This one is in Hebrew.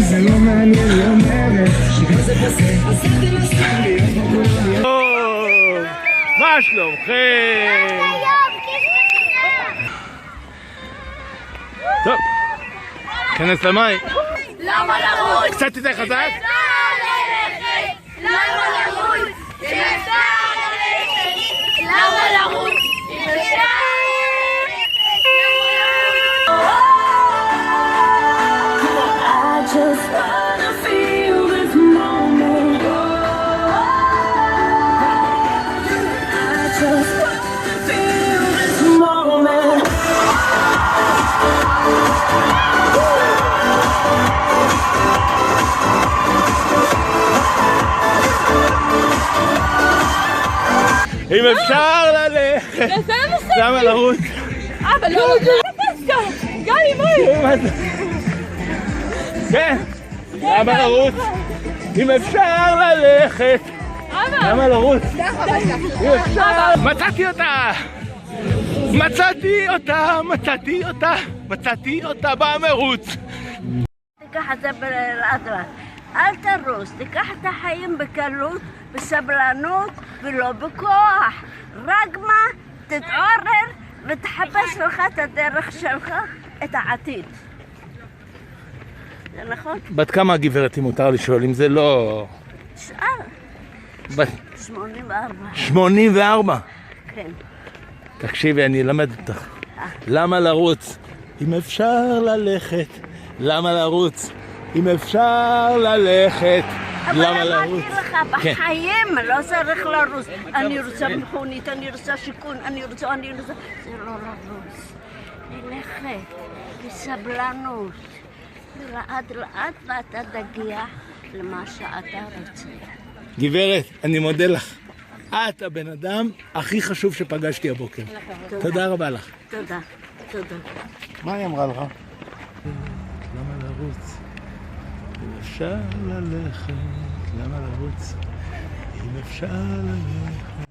זה לא מעניין, היא אומרת שזה בסדר. מה שלומכם? טוב, כנס למים. למה לרוץ? קצת יותר חזק. למה לרוץ? למה לרוץ? Just wanna feel this moment. I just wanna feel this moment. אם אפשר ללכת, למה לרוץ? אבל לא, גלי, מה? כן, למה לרוץ? אם אפשר ללכת, למה לרוץ? אם אפשר... מצאתי אותה! מצאתי אותה במרוץ! תיקח את זה לאט-לאט, אל תרוץ, תיקח את החיים בקלות, בסבלנות ולא בכוח. רק מה? תתעורר ותחפש לך את הדרך שלך, את העתיד. זה נכון? בת כמה הגברת, אם מותר לשאול, אם זה לא... שאל. בת... 84. 84? כן. תקשיבי, אני אלמד אותך. למה לרוץ? אם אפשר ללכת, למה לרוץ? אם אפשר ללכת, למה לרוץ? אבל אמרתי לך, בחיים לא צריך לרוץ. אני רוצה מכונית, אני רוצה שיכון, אני רוצה... זה לא לרוץ. ללכת בסבלנות. לאט לאט ואתה תגיע למה שאתה רוצה. גברת, אני מודה לך. את הבן אדם הכי חשוב שפגשתי הבוקר. תודה רבה לך. תודה. מה היא אמרה לך? למה לרוץ? אם אפשר ללכת, למה לרוץ? אם אפשר ללכת.